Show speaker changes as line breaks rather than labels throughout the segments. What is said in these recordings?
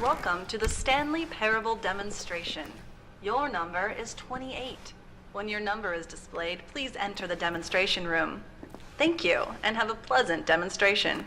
Welcome to the Stanley Parable demonstration. Your number is 28. When your number is displayed, please enter the demonstration room. Thank you, and have a pleasant demonstration.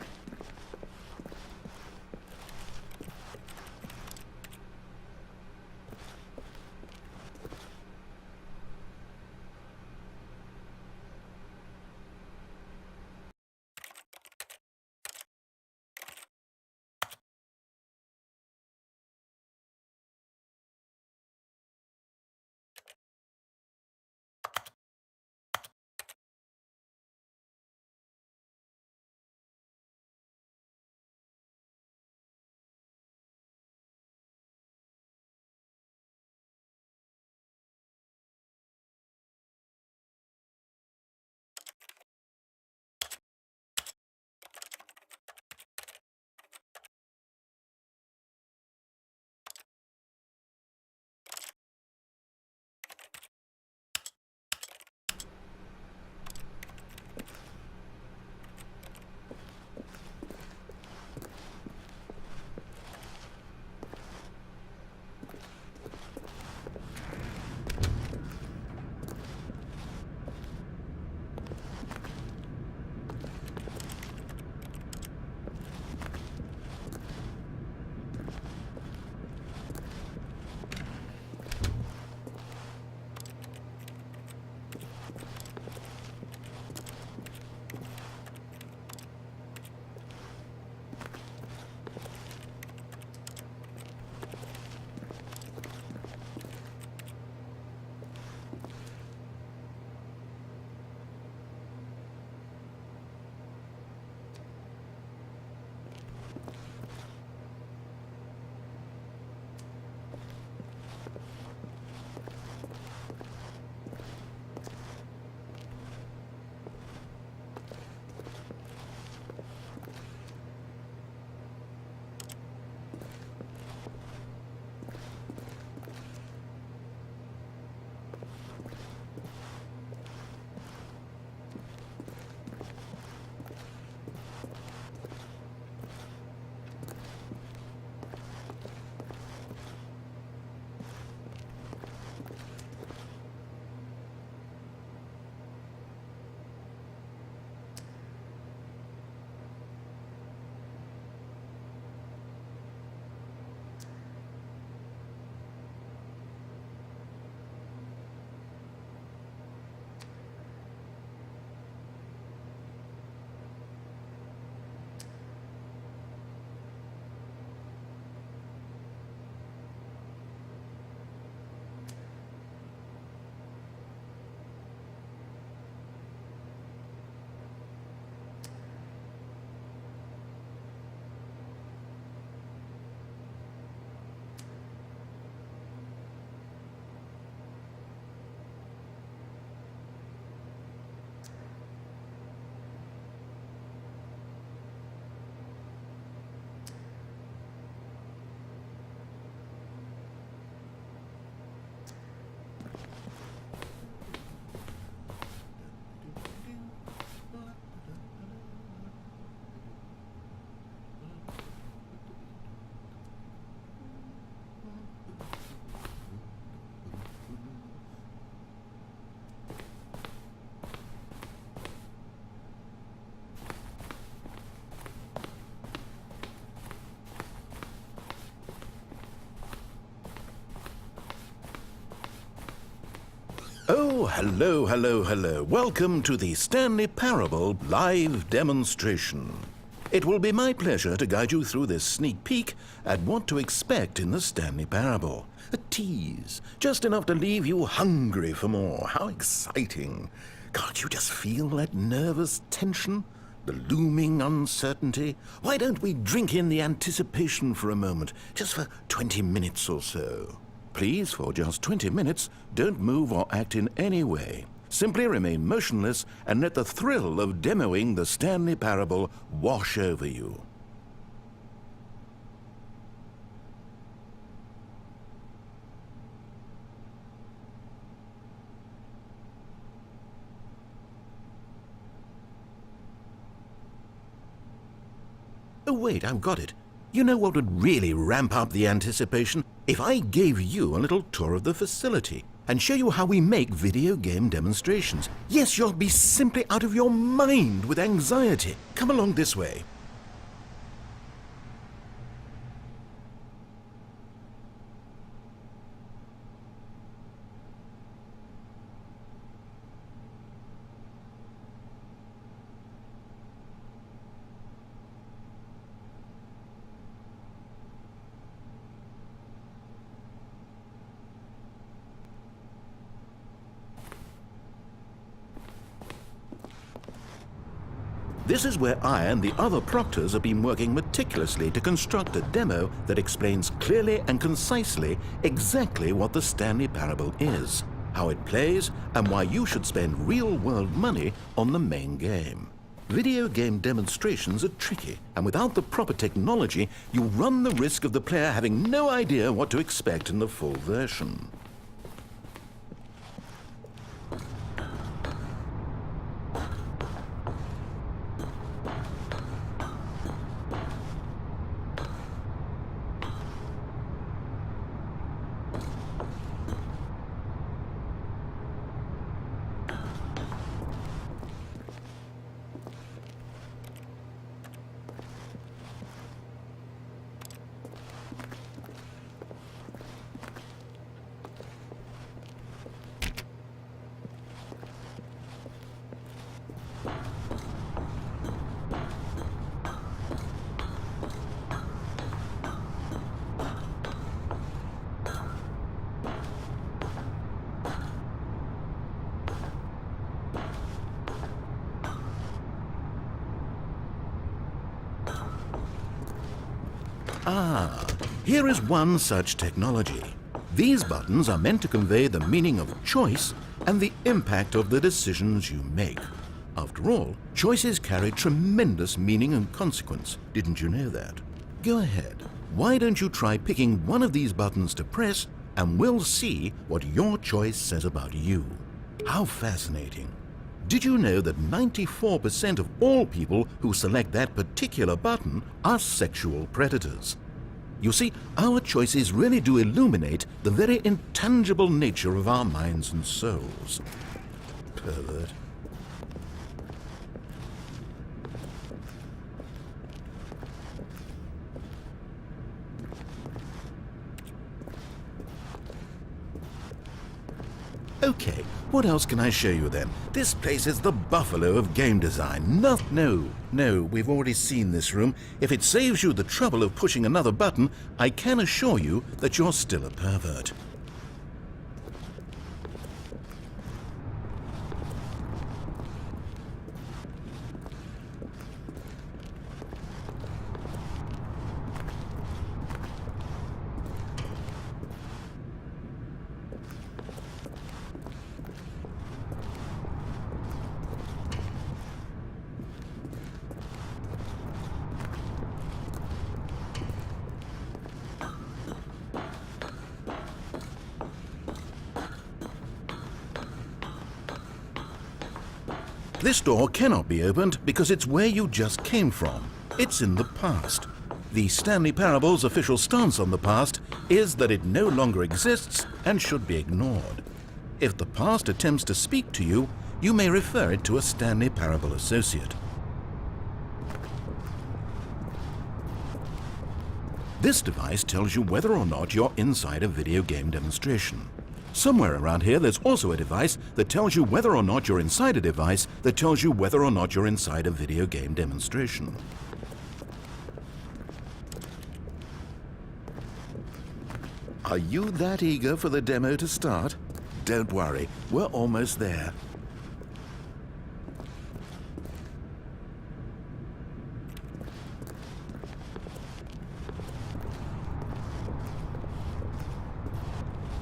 Oh, hello. Welcome to the Stanley Parable live demonstration. It will be my pleasure to guide you through this sneak peek at what to expect in the Stanley Parable. A tease, just enough to leave you hungry for more. How exciting. Can't you just feel that nervous tension? The looming uncertainty? Why don't we drink in the anticipation for a moment, just for 20 minutes or so? Please, for just 20 minutes, don't move or act in any way. Simply remain motionless and let the thrill of demoing the Stanley Parable wash over you. Oh, wait, I've got it. You know what would really ramp up the anticipation? If I gave you a little tour of the facility and show you how we make video game demonstrations. Yes, you'll be simply out of your mind with anxiety. Come along this way. This is where I and the other proctors have been working meticulously to construct a demo that explains clearly and concisely exactly what the Stanley Parable is, how it plays, and why you should spend real-world money on the main game. Video game demonstrations are tricky, and without the proper technology, you run the risk of the player having no idea what to expect in the full version. Ah, here is one such technology. These buttons are meant to convey the meaning of choice and the impact of the decisions you make. After all, choices carry tremendous meaning and consequence. Didn't you know that? Go ahead. Why don't you try picking one of these buttons to press, and we'll see what your choice says about you. How fascinating. Did you know that 94% of all people who select that particular button are sexual predators? You see, our choices really do illuminate the very intangible nature of our minds and souls. Pervert. Okay, what else can I show you then? This place is the buffalo of game design. No, we've already seen this room. If it saves you the trouble of pushing another button, I can assure you that you're still a pervert. This door cannot be opened because it's where you just came from. It's in the past. The Stanley Parable's official stance on the past is that it no longer exists and should be ignored. If the past attempts to speak to you, you may refer it to a Stanley Parable associate. This device tells you whether or not you're inside a video game demonstration. Somewhere around here, there's also a device that tells you whether or not you're inside a device that tells you whether or not you're inside a video game demonstration. Are you that eager for the demo to start? Don't worry, we're almost there.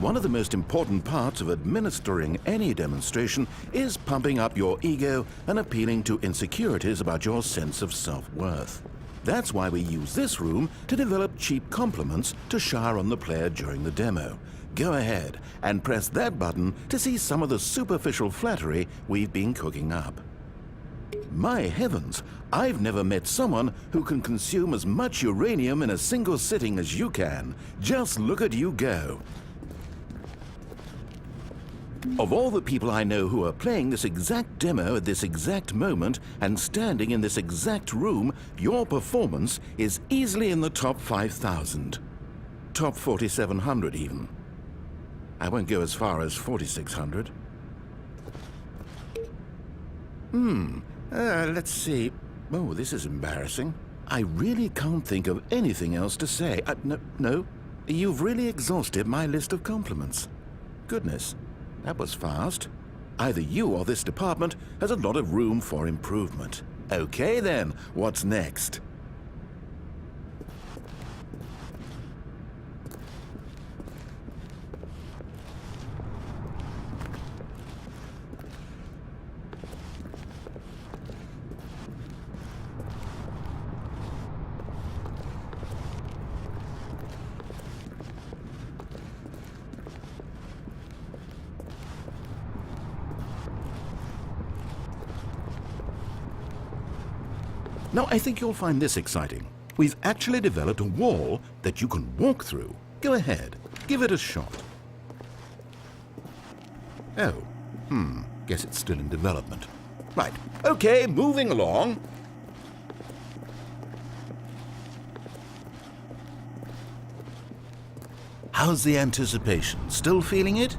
One of the most important parts of administering any demonstration is pumping up your ego and appealing to insecurities about your sense of self-worth. That's why we use this room to develop cheap compliments to shower on the player during the demo. Go ahead and press that button to see some of the superficial flattery we've been cooking up. My heavens, I've never met someone who can consume as much uranium in a single sitting as you can. Just look at you go. Of all the people I know who are playing this exact demo at this exact moment and standing in this exact room, your performance is easily in the top 5,000. Top 4,700 even. I won't go as far as 4,600. Let's see. Oh, this is embarrassing. I really can't think of anything else to say. No, you've really exhausted my list of compliments. Goodness, that was fast. Either you or this department has a lot of room for improvement. Okay then, what's next? Now, I think you'll find this exciting. We've actually developed a wall that you can walk through. Go ahead, give it a shot. Oh, guess it's still in development. Right, okay, moving along. How's the anticipation? Still feeling it?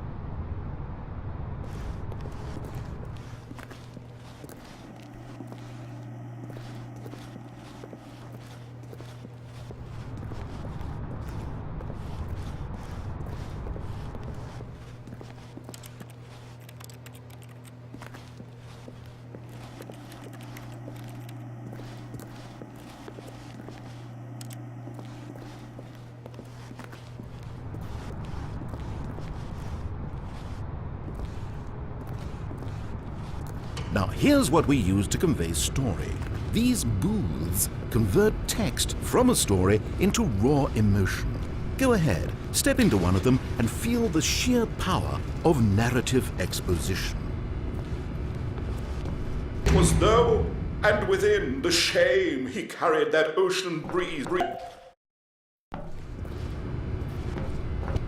Now, here's what we use to convey story. These booths convert text from a story into raw emotion. Go ahead, step into one of them and feel the sheer power of narrative exposition.
Was though, and within the shame he carried that ocean breeze.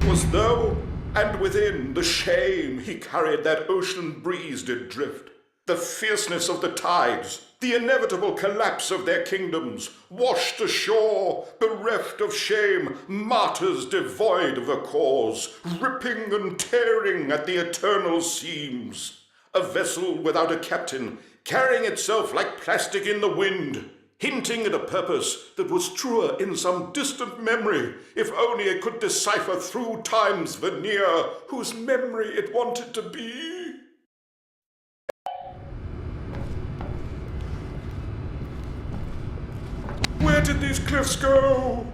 Was though, and within the shame he carried that ocean breeze did drift. The fierceness of the tides, the inevitable collapse of their kingdoms, washed ashore, bereft of shame, martyrs devoid of a cause, ripping and tearing at the eternal seams. A vessel without a captain, carrying itself like plastic in the wind, hinting at a purpose that was truer in some distant memory, if only it could decipher through time's veneer whose memory it wanted to be. Where did these cliffs go?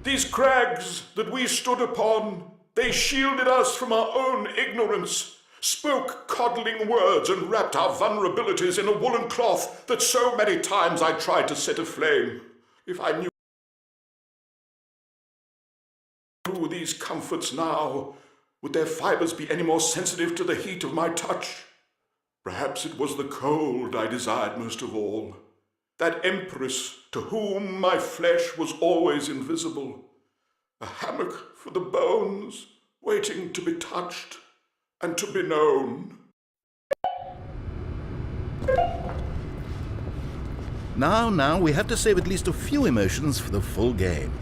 These crags that we stood upon, they shielded us from our own ignorance, spoke coddling words and wrapped our vulnerabilities in a woolen cloth that so many times I tried to set aflame. If I knew these comforts now, would their fibers be any more sensitive to the heat of my touch? Perhaps it was the cold I desired most of all. That empress to whom my flesh was always invisible, a hammock for the bones, waiting to be touched and to be known.
Now, we have to save at least a few emotions for the full game.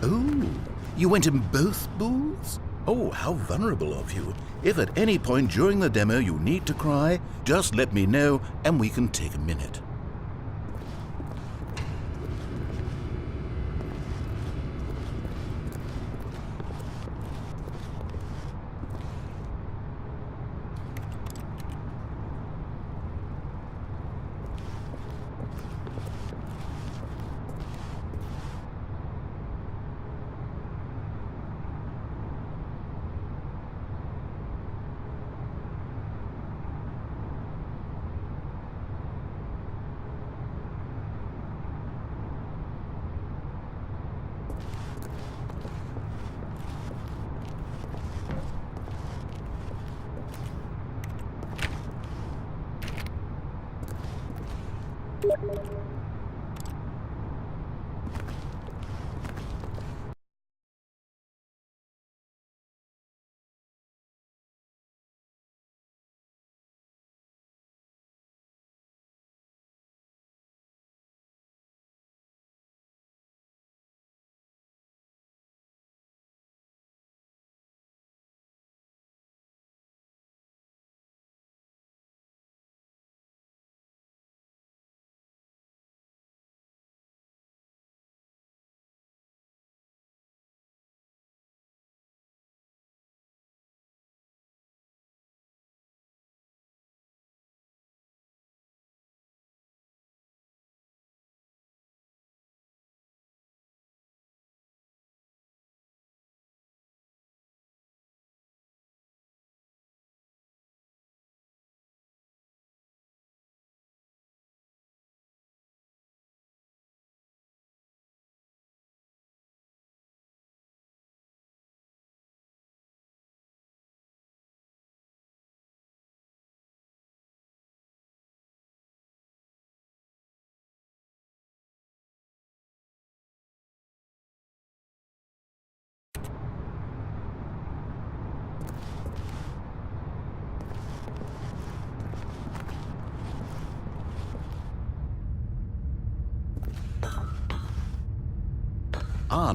Oh, you went in both booths? Oh, how vulnerable of you. If at any point during the demo you need to cry, just let me know and we can take a minute.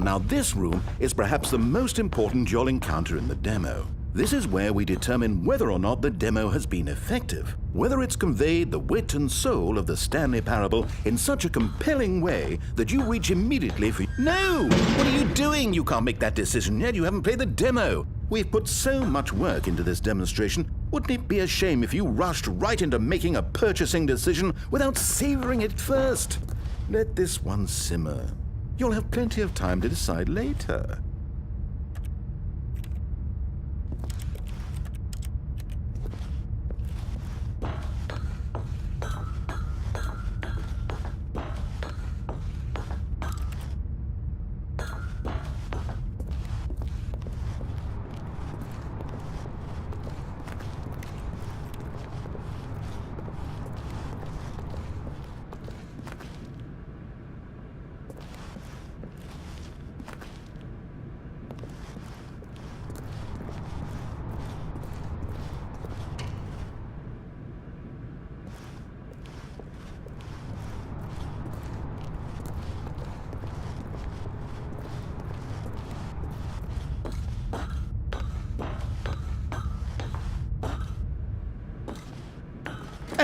Now this room is perhaps the most important you'll encounter in the demo. This is where we determine whether or not the demo has been effective, whether it's conveyed the wit and soul of the Stanley Parable in such a compelling way that you reach immediately for... No! What are you doing? You can't make that decision yet. You haven't played the demo. We've put so much work into this demonstration. Wouldn't it be a shame if you rushed right into making a purchasing decision without savoring it first? Let this one simmer. You'll have plenty of time to decide later.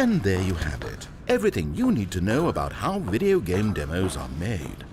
And there you have it. Everything you need to know about how video game demos are made.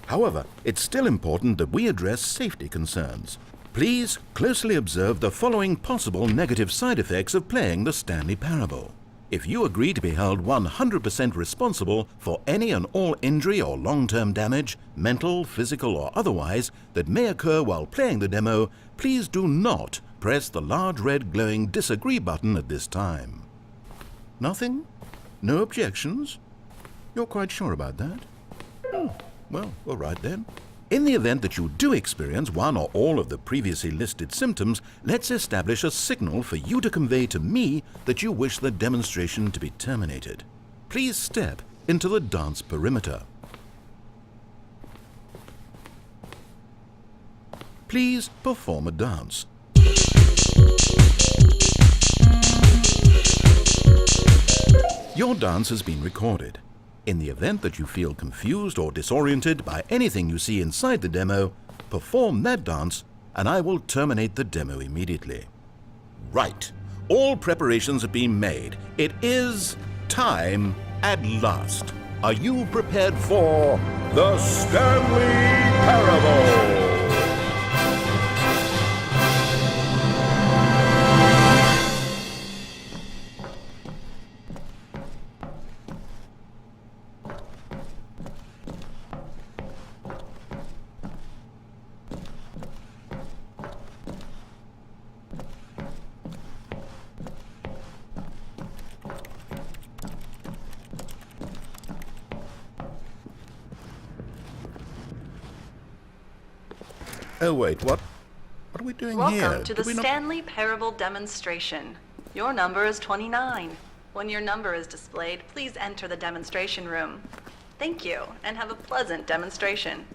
However, it's still important that we address safety concerns. Please closely observe the following possible negative side effects of playing the Stanley Parable. If you agree to be held 100% responsible for any and all injury or long-term damage, mental, physical or otherwise, that may occur while playing the demo, please do not press the large red glowing disagree button at this time. Nothing? No objections? You're quite sure about that? Oh, well, all right then. In the event that you do experience one or all of the previously listed symptoms, let's establish a signal for you to convey to me that you wish the demonstration to be terminated. Please step into the dance perimeter. Please perform a dance. Your dance has been recorded. In the event that you feel confused or disoriented by anything you see inside the demo, perform that dance and I will terminate the demo immediately. Right. All preparations have been made. It is time at last. Are you prepared for the Stanley Parable? Oh, wait, what? What are we doing here?
Welcome to the
Did we not-
Stanley Parable demonstration. Your number is 29. When your number is displayed, please enter the demonstration room. Thank you, and have a pleasant demonstration.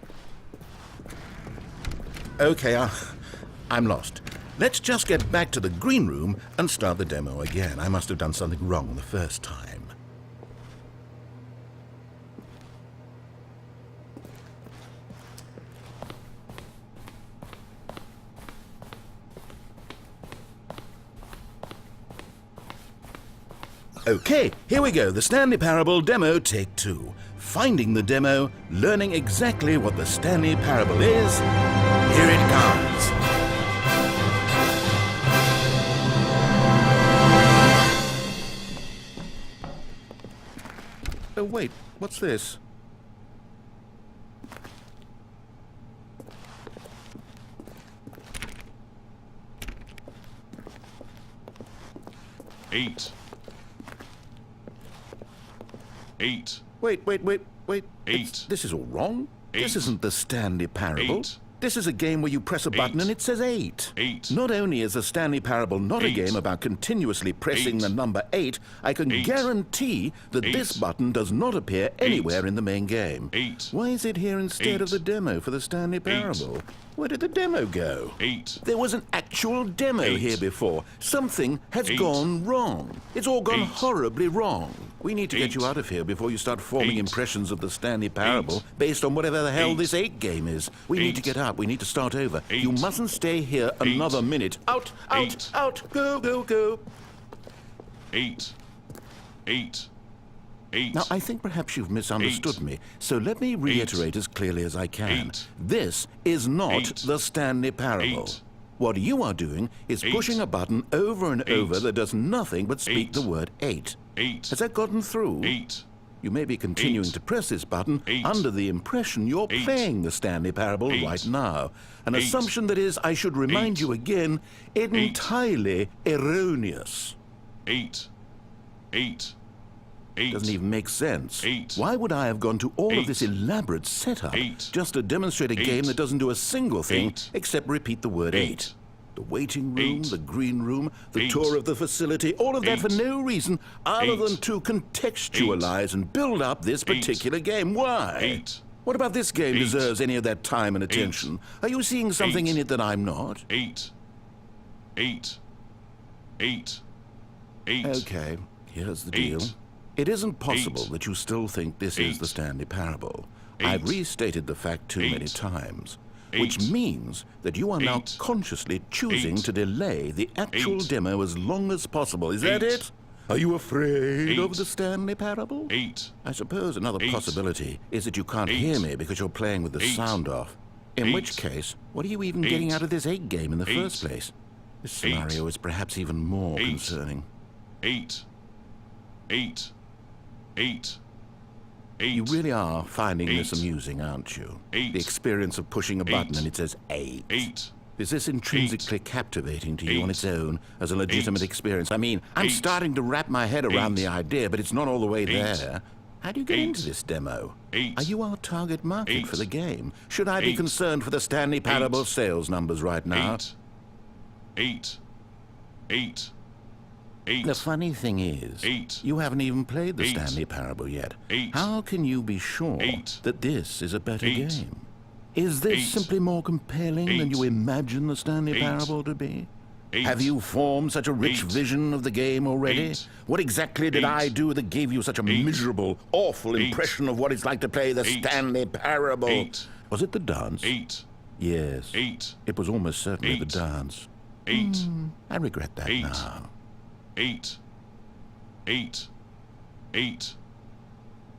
Okay, I'm lost. Let's just get back to the green room and start the demo again. I must have done something wrong the first time. Okay, here we go. The Stanley Parable demo, take 2. Finding the demo, learning exactly what the Stanley Parable is. Here it comes. Oh, wait, what's this?
Eight.
Wait.
Eight.
This is all wrong. This
Eight.
isn't the Stanley Parable.
Eight.
This is a game where you press a button
Eight.
and it says 8.
8.
Not only is the Stanley Parable not a
Eight.
game about continuously pressing
8.
the number 8, I can
Eight.
guarantee that
8.
this button does not appear anywhere in the main game.
8.
Why is it here instead of
8.
the demo for the Stanley Parable? Where did the demo go?
8.
There was an actual demo
8.
here before. Something has
8.
gone wrong. It's all gone
8.
horribly wrong. We need to get
8.
you out of here before you start forming
8.
impressions of the Stanley Parable
8.
based on whatever the hell
8.
this 8 game is. We need to
8.
get out. We need to start over.
8.
You mustn't stay here another minute. Out, out,
8.
out. Go, go, go.
8. 8. 8.
Now, I think perhaps you've misunderstood
8.
me, so let me reiterate as clearly as I can.
8.
This is not
8.
the Stanley Parable.
8.
What you are doing is
8.
pushing a button over and
8.
over that does nothing but speak
8.
the word 8.
8.
Has that gotten through?
8.
You may be continuing
8.
to press this button
8.
under the impression you're
8.
playing the Stanley Parable
8.
right now. An
8.
assumption that is, I should remind
8.
you again, entirely erroneous.
8. 8. 8.
Doesn't even make sense.
8.
Why would I have gone to all of
8.
this elaborate setup
8.
just to demonstrate a
8.
game that doesn't do a single thing
8.
except repeat the word 8?
8.
The waiting room,
8.
the green room, the
8.
tour of the facility, all of that
8.
for no reason other
8.
than to contextualize and build up this
8.
particular game. Why?
8.
What about this game
8.
deserves any of that time and attention? Are you seeing something
8.
in it that I'm not?
8. 8. 8. 8.
Okay, here's the
8.
deal. It isn't possible
8.
that you still think this is
8.
the Stanley Parable.
8.
I've restated the fact too many
8.
times,
8.
which means that you are now
8.
consciously choosing
8.
to delay the actual
8.
demo as long as possible. Is that
8.
it? Are you afraid of
8.
the Stanley Parable?
8.
I suppose another
8.
possibility is that you can't
8.
hear me because you're playing with the
8.
sound off. In
8.
which case, what are you even
8.
getting out of this 8 game in the
8.
first place? This scenario is perhaps even more
8.
concerning.
8. 8. 8. 8.
You really are finding this
8.
amusing, aren't you?
8.
The experience of pushing a button
8.
and it says 8.
8.
Is this intrinsically captivating to you on
8.
its own as a legitimate
8.
experience? I mean, I'm
8.
starting to wrap my head around
8.
the idea, but it's not all the way
8.
there. How do you get
8.
into this demo?
8.
Are you our target market
8.
for the game? Should I be
8.
concerned for the Stanley Parable
8.
sales numbers right now?
8. 8. 8. 8.
The funny thing is,
8.
you haven't even played the
8.
Stanley Parable yet.
8.
How can you be sure
8.
that this is a better
8.
game? Is this
8.
simply more compelling than
8.
you imagine the Stanley
8.
Parable to be?
8.
Have you formed such a rich
8.
vision of the game already?
8.
What exactly did
8.
I do that gave you such a
8.
miserable, awful
8.
impression of what it's like to play the
8.
Stanley Parable?
8.
Was it the dance?
8.
Yes.
8.
It was almost certainly the
8.
dance.
8.
I regret that
8.
now.
8. 8. 8.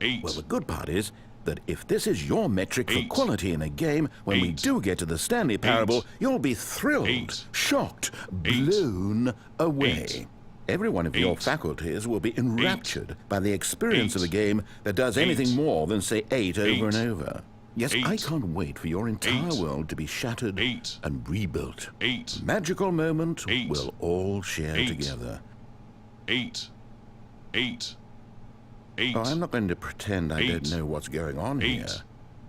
8.
Well, the good part is that if this is your metric for
8.
quality in a game, when we
8.
do get to the Stanley Parable,
8.
you'll be thrilled,
8.
shocked,
8.
blown away.
8.
Every one of your
8.
faculties will be enraptured by the experience
8.
of a game that does
8.
anything more than say 8 over and
8.
over. Yes,
8.
I can't wait for your entire
8.
world to be shattered
8.
and rebuilt.
8.
A magical moment
8.
we'll all share
8.
together.
8. 8. 8.
Oh, I'm not going to pretend I don't
8.
know what's going on
8.
here.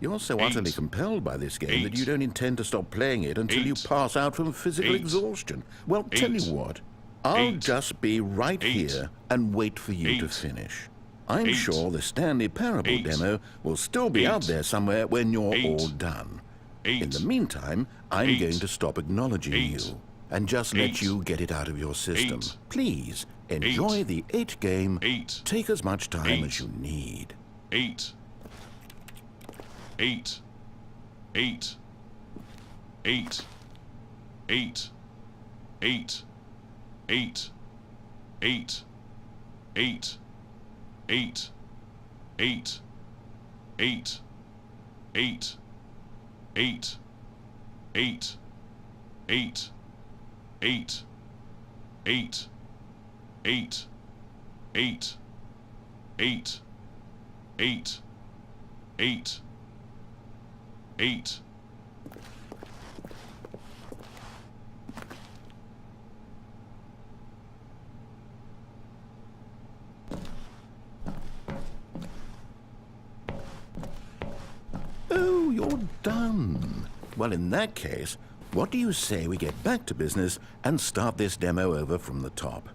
You're so
8.
utterly compelled by this game that
8.
you don't intend to stop playing it until you
8.
pass out from physical
8.
exhaustion. Well, tell
8.
you what, I'll
8.
just be right
8.
here and wait for you to
8.
finish. I'm
8.
sure the Stanley Parable
8.
demo will still be
8.
out there somewhere when you're
8.
all done.
8.
In the meantime, I'm
8.
going to stop acknowledging
8.
you and just let
8.
you get it out of your system.
8.
Please, enjoy
8.
the 8 game.
8.
Take as much time
8.
as you need.
8. 8. 8. 8. 8. 8. 8. 8. 8. 8. 8. 8. 8. 8. 8. 8. 8. 8. 8. 8. 8. 8. 8. 8.
Oh, you're done. Well, in that case, what do you say we get back to business and start this demo over from the top?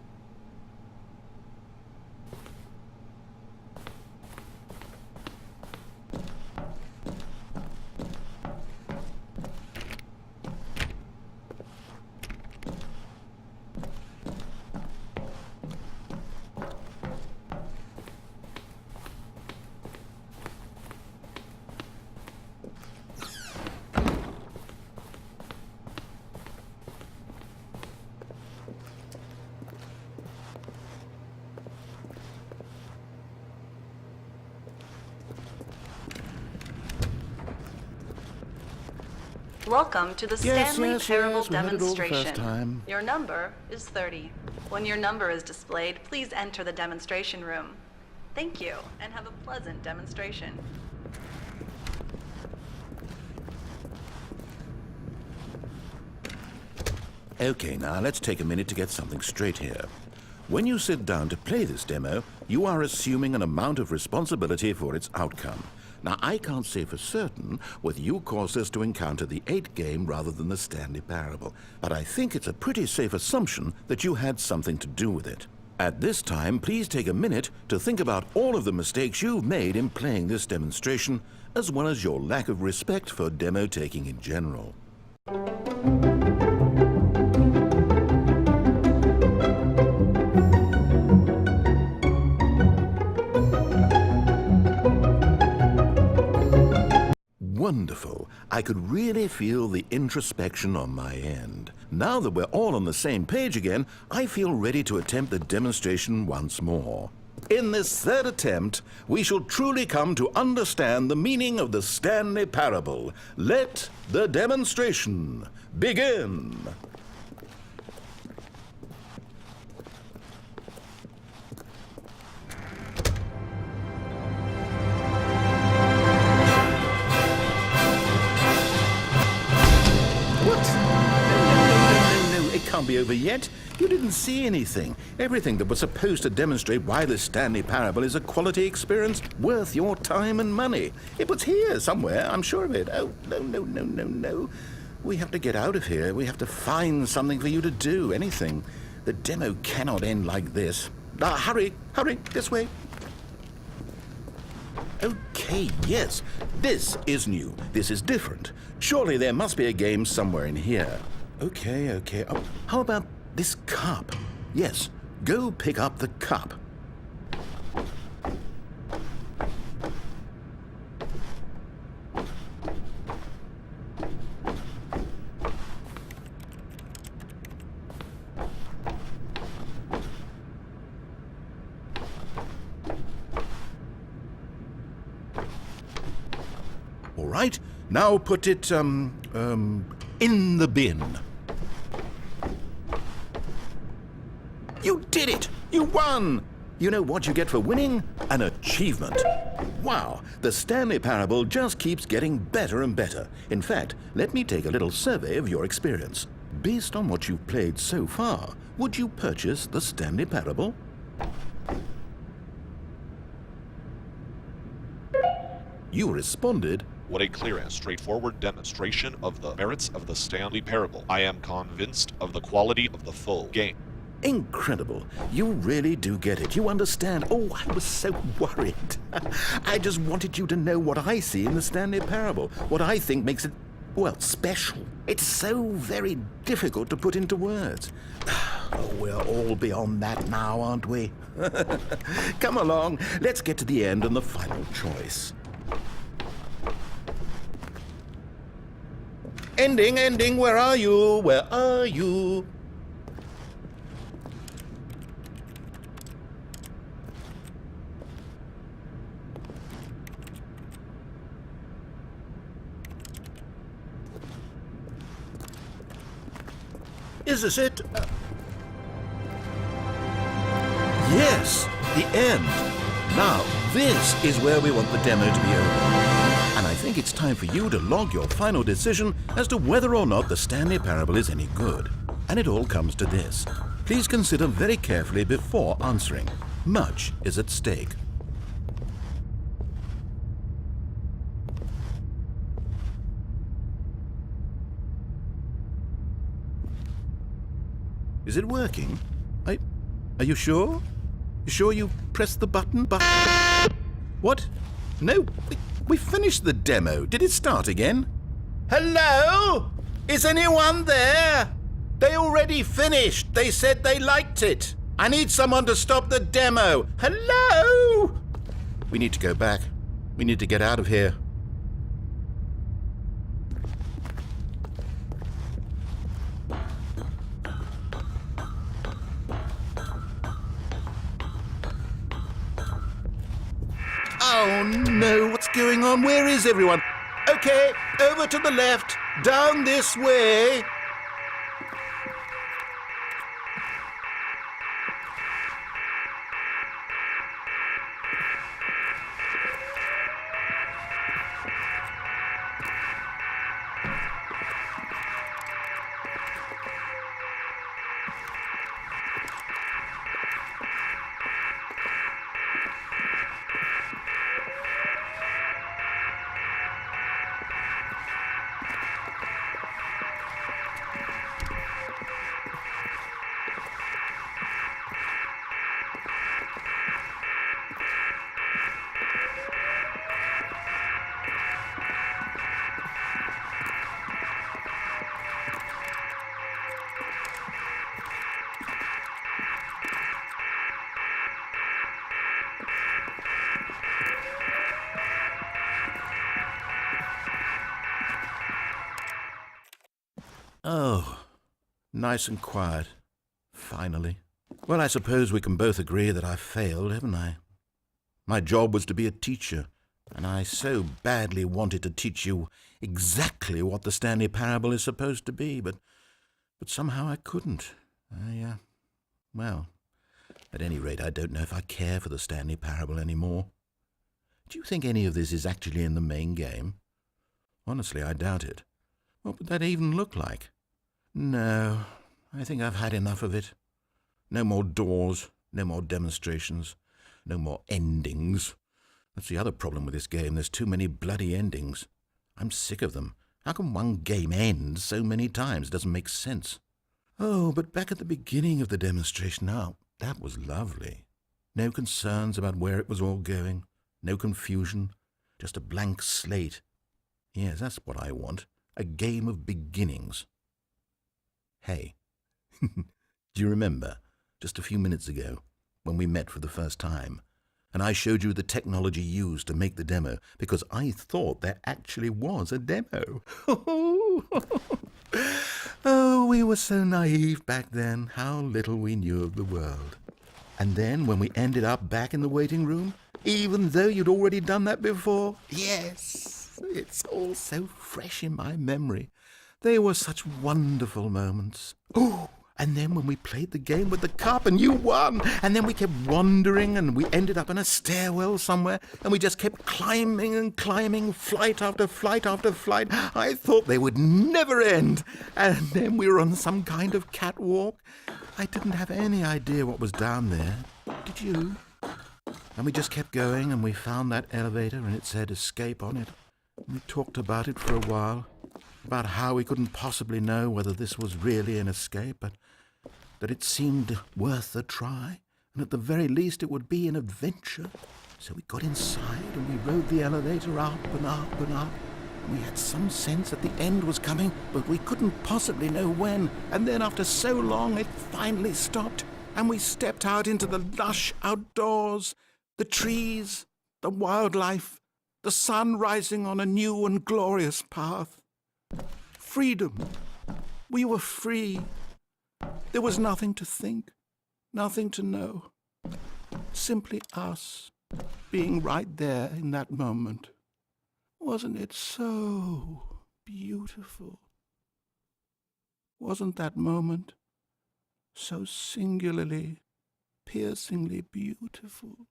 Welcome to the
Yes,
Stanley
yes,
Parable
yes, we had it all the first
demonstration.
time.
Your number is 30. When your number is displayed, please enter the demonstration room. Thank you, and have a pleasant demonstration.
Okay, now let's take a minute to get something straight here. When you sit down to play this demo, you are assuming an amount of responsibility for its outcome. Now, I can't say for certain whether you caused us to encounter the 8 game rather than the Stanley Parable, but I think it's a pretty safe assumption that you had something to do with it. At this time, please take a minute to think about all of the mistakes you've made in playing this demonstration, as well as your lack of respect for demo taking in general. Wonderful. I could really feel the introspection on my end. Now that we're all on the same page again, I feel ready to attempt the demonstration once more. In this third attempt, we shall truly come to understand the meaning of the Stanley Parable. Let the demonstration begin. What? No, it can't be over yet. You didn't see anything. Everything that was supposed to demonstrate why the Stanley Parable is a quality experience worth your time and money. It was here somewhere, I'm sure of it. Oh, no. We have to get out of here. We have to find something for you to do, anything. The demo cannot end like this. Hurry, this way. Okay, yes, this is new. This is different. Surely there must be a game somewhere in here. Okay. Oh, how about This cup. Yes, go pick up the cup. All right, now put it, in the bin. You did it! You won! You know what you get for winning? An achievement. Wow, the Stanley Parable just keeps getting better and better. In fact, let me take a little survey of your experience. Based on what you've played so far, would you purchase the Stanley Parable? You responded,
What a clear and straightforward demonstration of the merits of the Stanley Parable. I am convinced of the quality of the full game.
incredible. You really do get it. You understand. Oh, I was so worried. I just wanted you to know what I see in the Stanley Parable, what I think makes it, well, special. It's so very difficult to put into words. Oh, we're all beyond that now, aren't we? Come along, let's get to the end and the final choice. Ending, where are you? Where are you? Is this it? Yes, the end. Now, this is where we want the demo to be over. And I think it's time for you to log your final decision as to whether or not the Stanley Parable is any good. And it all comes to this. Please consider very carefully before answering. Much is at stake. Is it working? Are you sure? You sure you pressed the button? What? No, we finished the demo. Did it start again? Hello? Is anyone there? They already finished. They said they liked it. I need someone to stop the demo. Hello? We need to go back. We need to get out of here. Oh no, what's going on? Where is everyone? Okay, over to the left, down this way. Oh, nice and quiet. Finally. Well, I suppose we can both agree that I failed, haven't I? My job was to be a teacher, and I so badly wanted to teach you exactly what the Stanley Parable is supposed to be, but somehow I couldn't. Well, at any rate, I don't know if I care for the Stanley Parable anymore. Do you think any of this is actually in the main game? Honestly, I doubt it. What would that even look like? No, I think I've had enough of it. No more doors, no more demonstrations, no more endings. That's the other problem with this game. There's too many bloody endings. I'm sick of them. How can one game end so many times? It doesn't make sense. Oh, but back at the beginning of the demonstration, now, that was lovely. No concerns about where it was all going. No confusion. Just a blank slate. Yes, that's what I want. A game of beginnings. Hey, Do you remember, just a few minutes ago, when we met for the first time, and I showed you the technology used to make the demo, because I thought there actually was a demo. Oh, we were so naive back then, how little we knew of the world. And then, when we ended up back in the waiting room, even though you'd already done that before, yes, it's all so fresh in my memory. They were such wonderful moments. Oh, and then when we played the game with the cup and you won, and then we kept wandering and we ended up in a stairwell somewhere, and we just kept climbing and climbing, flight after flight after flight. I thought they would never end. And then we were on some kind of catwalk. I didn't have any idea what was down there. Did you? And we just kept going, and we found that elevator, and it said escape on it. And we talked about it for a while, about how we couldn't possibly know whether this was really an escape, but that it seemed worth a try, and at the very least it would be an adventure. So we got inside, and we rode the elevator up and up and up. We had some sense that the end was coming, but we couldn't possibly know when. And then after so long, it finally stopped, and we stepped out into the lush outdoors, the trees, the wildlife, the sun rising on a new and glorious path. Freedom. We were free. There was nothing to think, nothing to know. Simply us, being right there in that moment. Wasn't it so beautiful? Wasn't that moment so singularly, piercingly beautiful?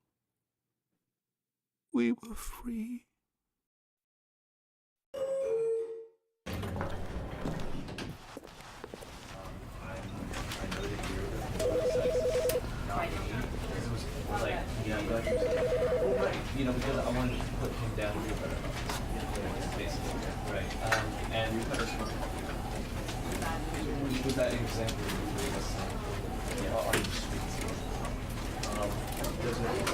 We were free.
You know, because I wanted to put him down here, basically, right? And with that example, you gave us on the streets. Doesn't